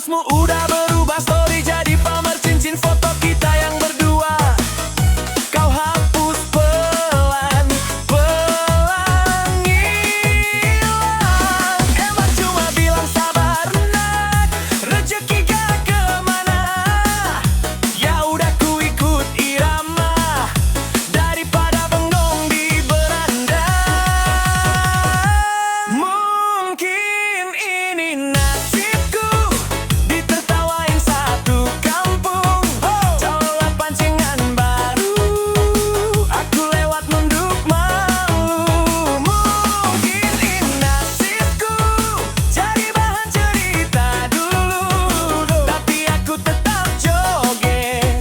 Statusmu udah berubah, story jadi pamer cincin foto kita yang berdua. Kau hapus pelan, pelan hilang. Emang cuma bilang sabar nak, rezeki gak kemana. Ya udah ku ikut irama, daripada bengong di beranda. Mungkin ini nasibku, ditertawain satu kampung. Calon pancingan baru, aku lewat nunduk malu. Mungkin ini nasibku, jadi bahan cerita dulu. Tapi aku tetap joget,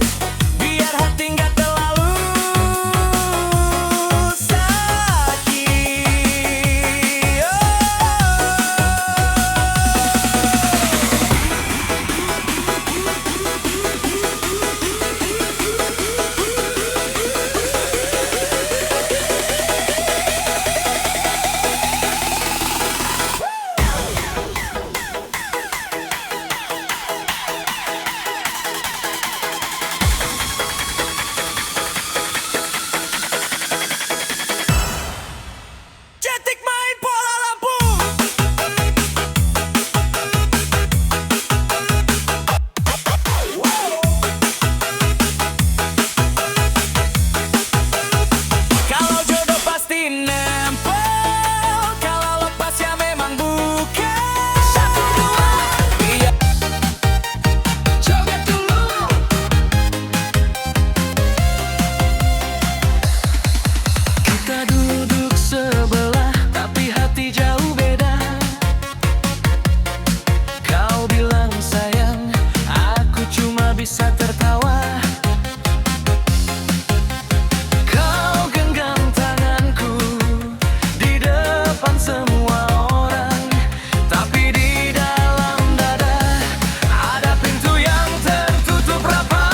biar hati gak terlalu sakit. Cetik main bola lampu. Kalau jodoh pasti nempel, kalau lepas ya memang bukan. Satu dua, iya. Joget dulu. Kita duduk sebelah, tapi hati jauh beda. Kau bilang sayang, aku cuma bisa tertawa. Kau genggam tanganku di depan semua orang, tapi di dalam dada ada pintu yang tertutup rapat.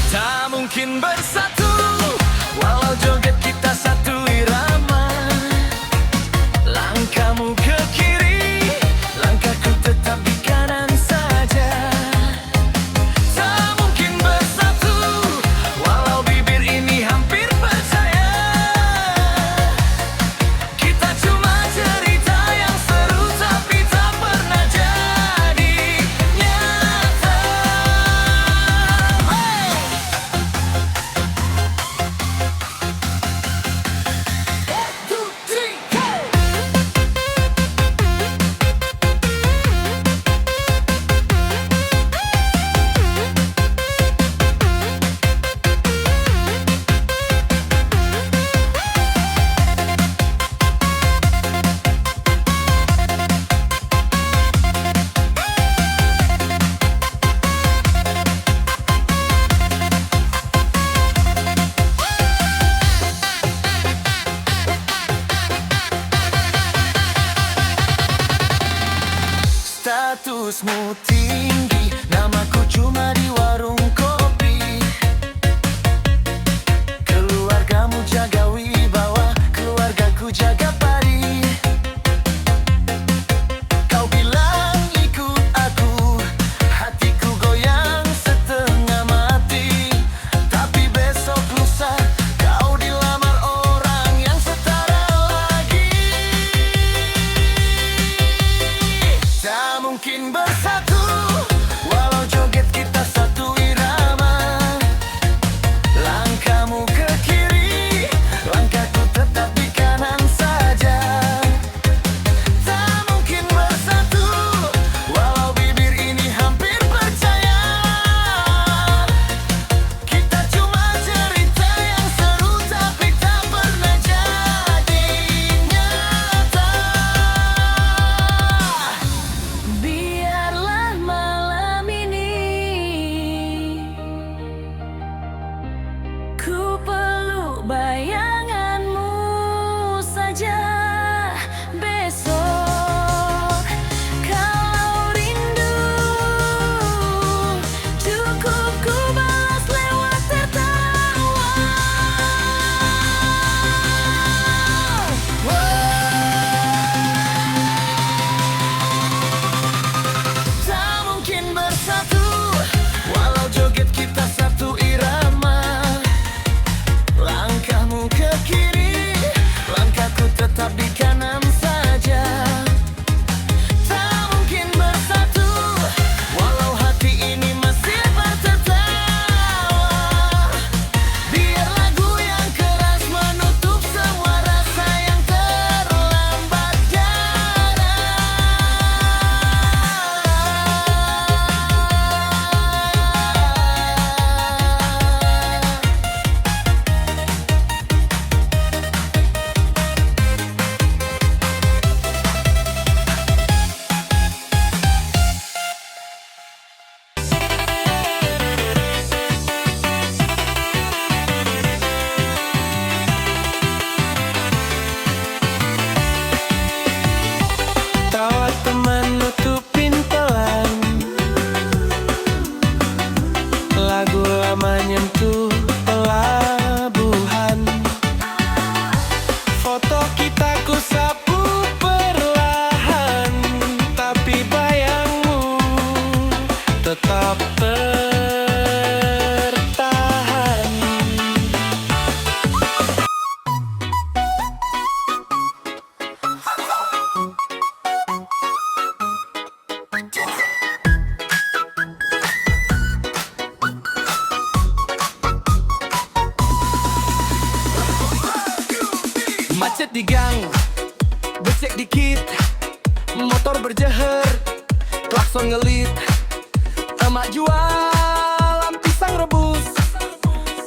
Tak mungkin bersatu, walau joget kita satu irama. Langkahmu ke kiri, langkahku tetap di kanan saja. Tak mungkin bersatu, walau bibir ini hampir percaya. Kita cuma cerita yang seru, tapi tak pernah jadi nyata. Two, three, go! Statusmu tinggi, namaku cuma di warung kopi. Keluargamu jaga wibawa, keluargaku jaga pari. Kau bilang ikut aku, hatiku goyang setengah mati. Tapi besok lusa kau dilamar orang yang setara lagi. Tak mungkin bersatu, walau joget kita satu Macet di gang, becek dikit, motor berjeher, klakson ngelit. Emak jualan pisang rebus,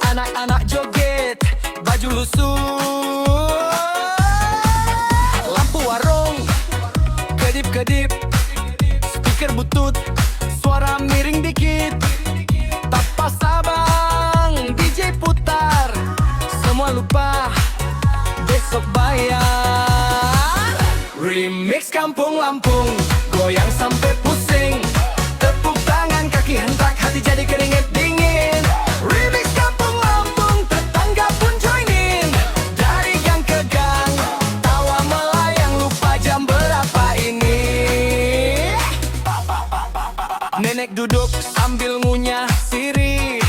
anak-anak joget, baju lusuh. Lampu warung, kedip-kedip, speaker butut, suara miring dikit. Tapas abang, DJ putar, semua lupa, besok bayar. Remix Kampung Lampung, goyang sampai pusing. Tepuk tangan, kaki hentak, hati jadi keringet dingin. Remix Kampung Lampung, tetangga pun join in. Dari gang ke gang, tawa melayang, lupa jam berapa ini. Nenek duduk sambil ngunyah sirih,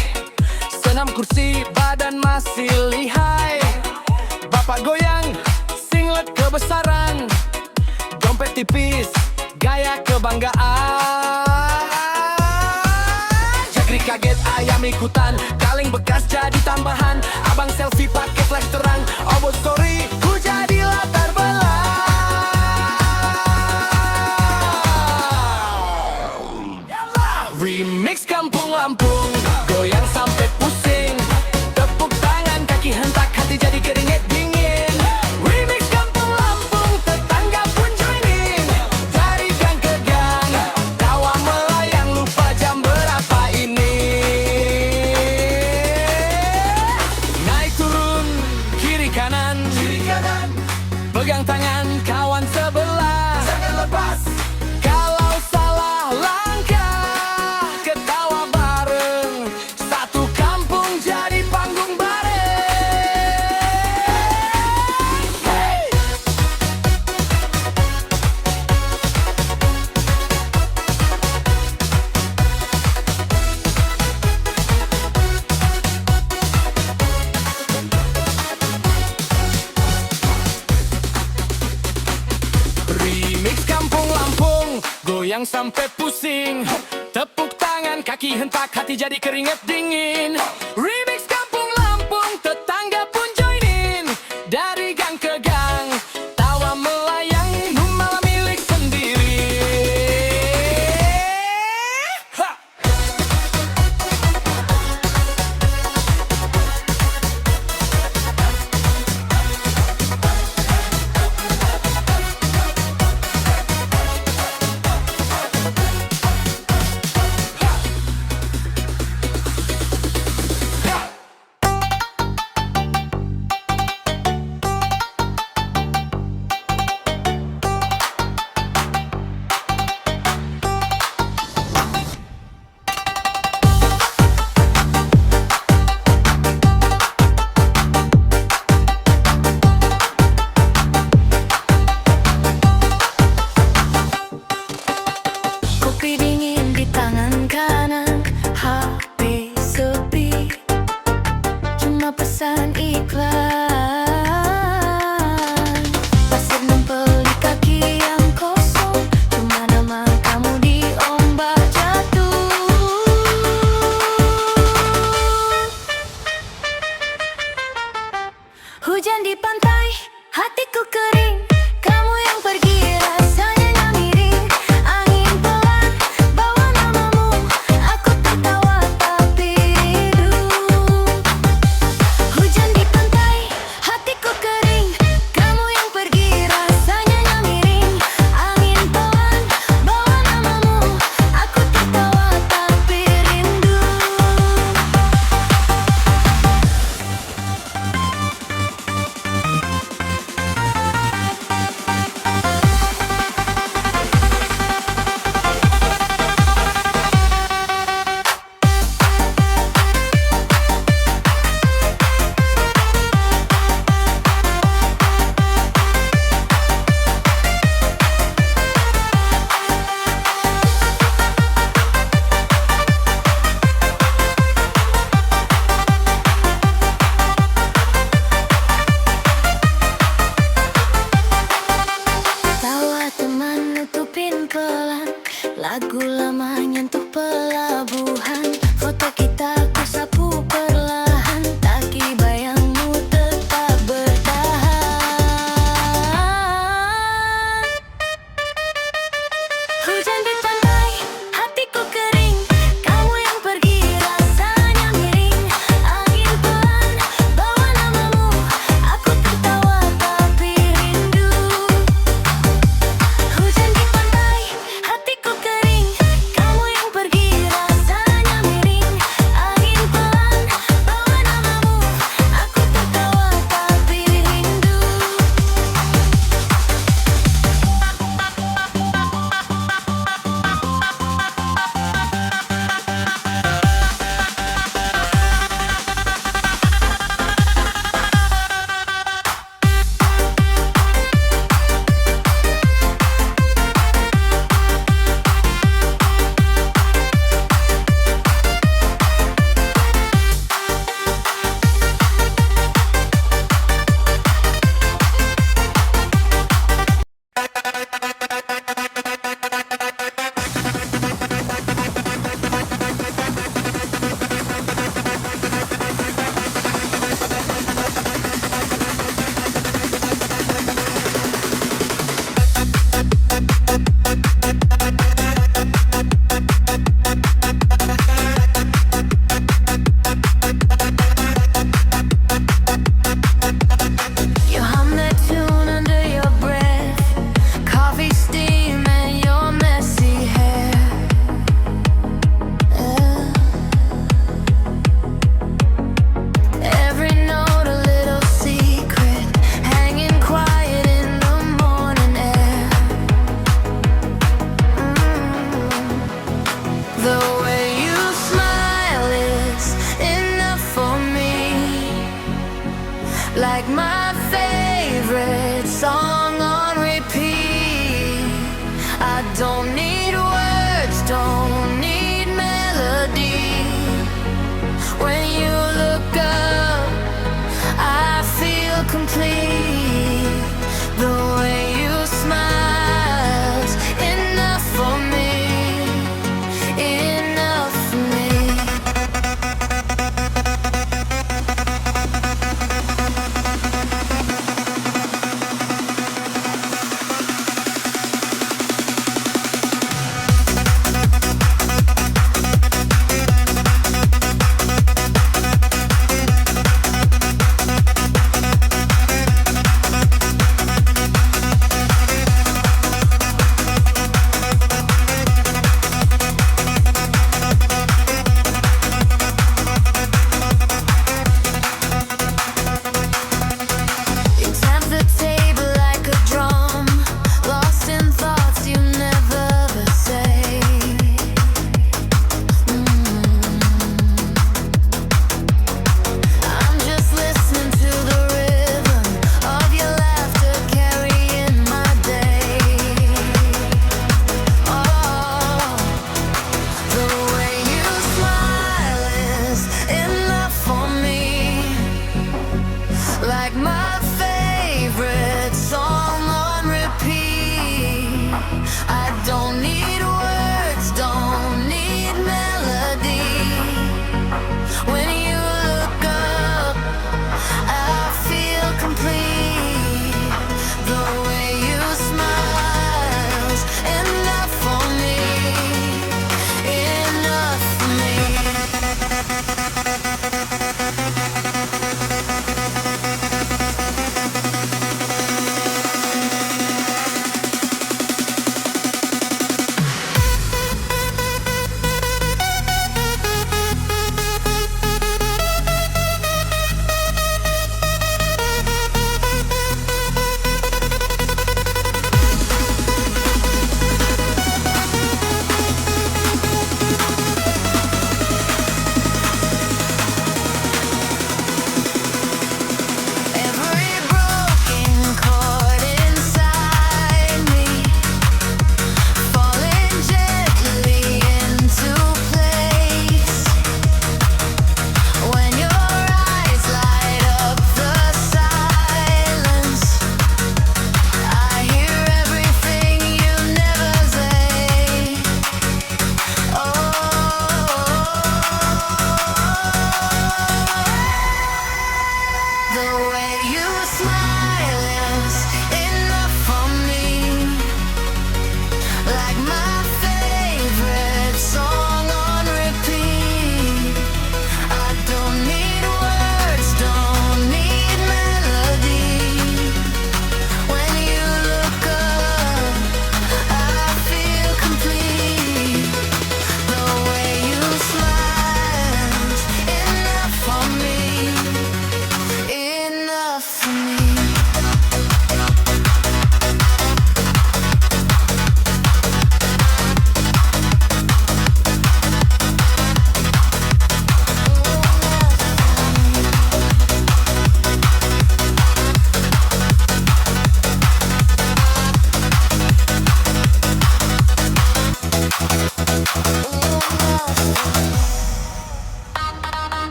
senam kursi, badan masih lihai. Bapak goyang, singlet kebesaran, dompet tipis, gaya kebanggaan. Jagri kaget, ayam ikutan, kaleng bekas jadi tambahan. Abang selfie pakai flash terang, obot story, ku jadi latar belakang. Remix Kampung Lampung, goyang sampai pusing. Tepuk tangan, kaki hentak, hati jadi keringet dingin. Remix Kampung Lampung, tetangga pun join in. Dari gang ke gang, tawa melayang, lupa jam berapa ini. Naik turun, kiri kanan, pegang tangan kawan sebelah, jangan lepas. Kalau salah langkah, ketawa bareng, satu kampung jadi panggung bareng. Hey! Remix Kampung Lampung, goyang sampai pusing. Tepuk tangan, kaki hentak, hati jadi keringet dingin. Remix Kampung Lampung, tetangga pun join in. Dari gang ke gang, tawa melayang, malam milik sendiri. Ha! Kopi dingin di tangan kanan, HP sepi, cuma pesan iklan. Pasir nempel di kaki yang kosong, cuma nama kamu di ombak jatuh. Hujan di pantai, hatiku kering, kamu yang pergi rasanya miring. Angin pelan, bawa namamu, aku tertawa tapi rindu. Hujan di pantai, hatiku kering, kamu yang pergi rasanya miring. Angin pelan, bawa namamu, aku tertawa tapi rindu. Lagu lama nyentuh pelabuhan, foto kita ku sapu perlahan, taki bayangmu tetap bertahan. Hujan di pantai, hatiku kering. Kamu yang pergi, rasanya miring. Angin pelan, bawa namamu. Aku tertawa tapi rindu. Hujan di pantai, hatiku kering. Kamu yang pergi, rasanya miring. Angin pelan, bawa namamu. Aku tertawa tapi rindu. You hum that tune under your breath, coffee steam and your messy hair. Every note a little secret, hanging quiet in the morning air. The way you smile is enough for me. Like my favorite song on repeat. I don't need words, don't need melody. When you look up, I feel complete. The way you smile's enough for me, enough for me.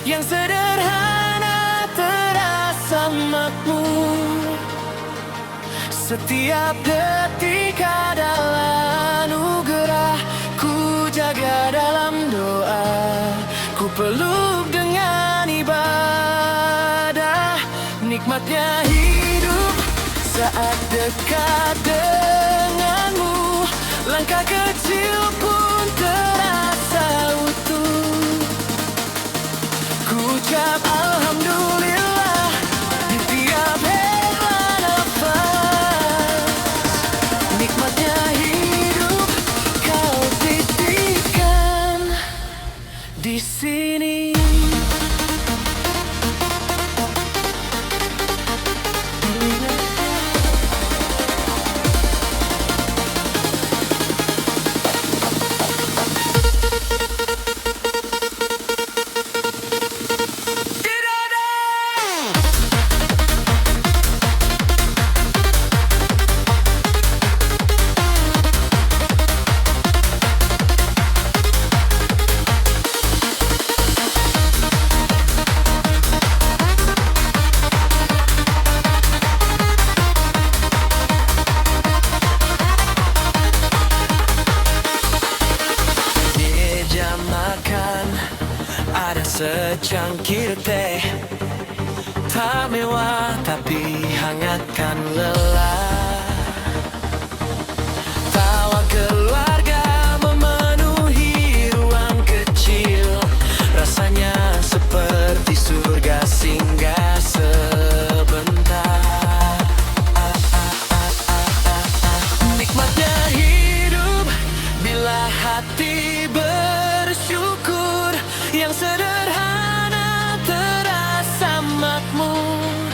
yang sederhana terasa makmur. Setiap detik adalah anugerah, ku jaga dalam doa, ku peluk dengan ibadah. Nikmatnya hidup saat dekat denganmu, langkah kecil pun terasa utuh. Ku ucap alhamdulillah di tiap hela nafas. Nikmatnya hidup kau titipkan di sini. Ada secangkir teh, tak mewah tapi hangatkan lelah. Tawa keluarga memenuhi ruang kecil, rasanya seperti surga singgah sebentar. Nikmatnya hidup bila hati bersyukur, yang sederhana terasa makmur.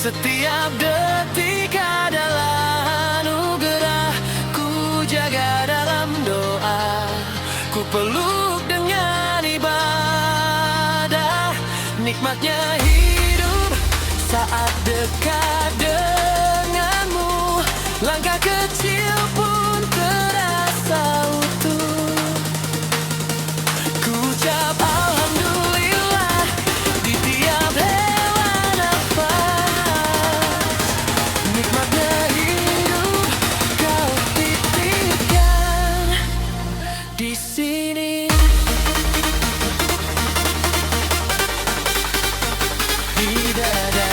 Setiap detik adalah anugerah, ku jaga dalam doa, ku peluk dengan ibadah. Nikmatnya hidup saat dekat denganmu, langkah kecil pun terasa utuh. Ucap alhamdulillah di tiap hela nafas. Nikmatnya hidup kau titipkan di sini, di dada.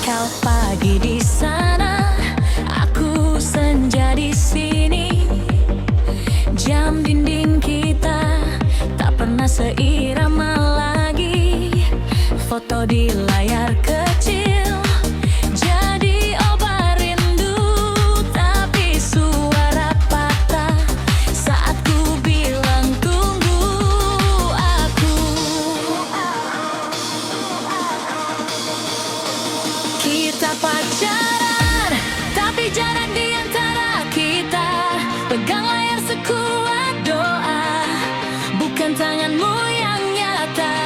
Kau pagi di sana, aku senja di sini. Jam dinding kita tak pernah seirama lagi. Foto di layar kecil jadi obat rindu, tapi suara patah saat ku bilang tunggu aku. Kita pacaran, tapi jarak di antara kita. Pegang layar sekuat doa, bukan tanganmu yang nyata.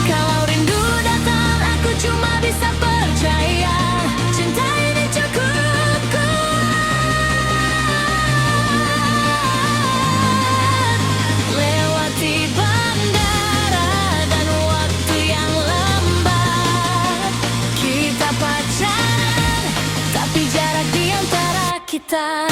Kalau rindu datang, aku cuma bisa percaya. Cinta ini cukup kuat. Lewati bandara dan waktu yang lambat. Kita pacaran, tapi jarak di antara kita.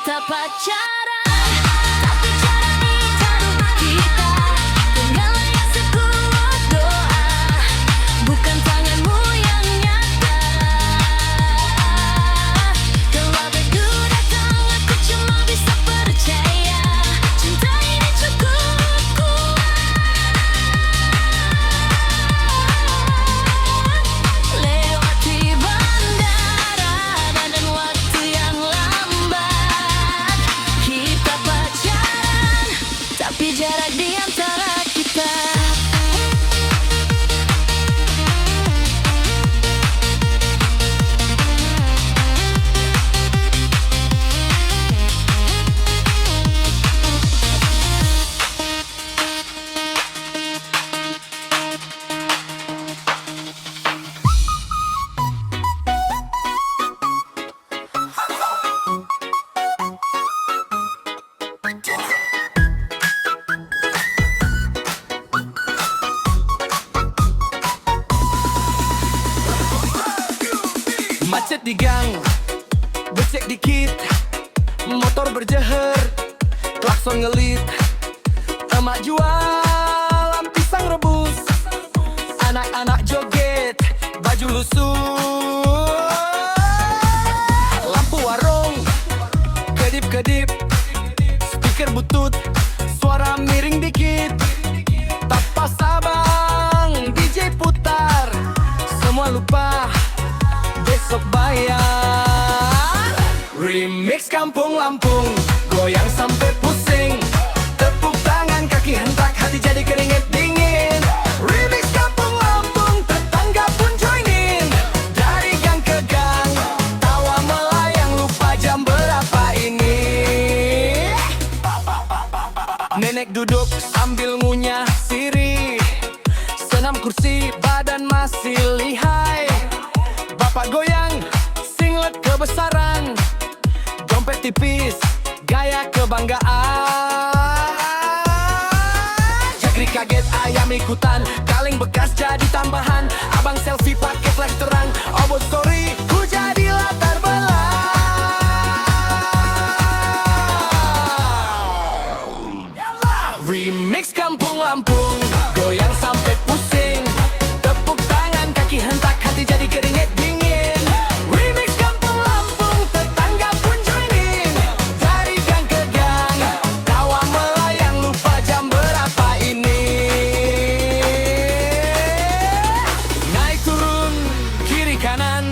kita pacaran, tapi jalani taruh kita. Tinggallah yang sekuat doa, bukan tanganmu yang nyata. Kalau begitu datang, aku cuma bisa percaya. Cinta ini cukup kuat. Lewati bandara dan waktu yang lambat, kita pacaran, tapi jarak di antara kita. Macet di gang, becek dikit, motor berjeher, klakson ngelit. Emak jualan pisang rebus, anak-anak joget, baju lusuh. Lampu warung, kedip-kedip, speaker butut, suara miring dikit. Tapas abang, DJ putar, semua lupa, besok bayar. Remix Kampung Lampung, goyang sampai pusing. Tepuk tangan, kaki hentak, hati jadi keringet dingin. Remix Kampung Lampung, tetangga pun join in. Dari gang ke gang, tawa melayang, lupa jam berapa ini. Nenek duduk sambil ngunyah sirih, senam kursi, badan masih lihai. Bapak goyang, singlet kebesaran, dompet tipis, gaya kebanggaan. Jagri kaget, ayam ikutan, kaleng bekas jadi tambahan. Abang selfie pakai flash terang, obot story, ku jadi latar belakang. Remix Kampung Lampung, goyang sampai pusing. Tepuk tangan, kaki hentak, hati jadi keringet dingin. Remix Kampung Lampung, tetangga pun join in. Dari gang ke gang, tawa melayang, lupa jam berapa ini. Naik turun, kiri kanan,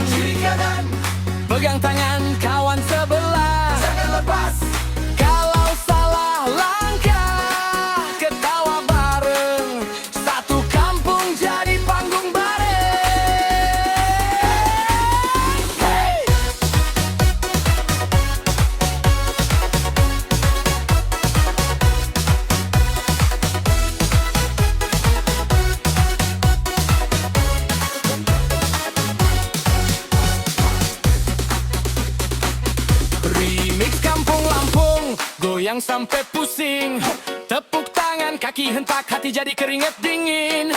pegang tangan kawan sebelah. Jangan lepas, kalau salah langkah, ketawa bareng, satu kampung jadi panggung bareng. Hey! Remix Kampung Lampung, goyang sampai pusing. Tepuk tangan, kaki hentak, hati jadi keringet dingin.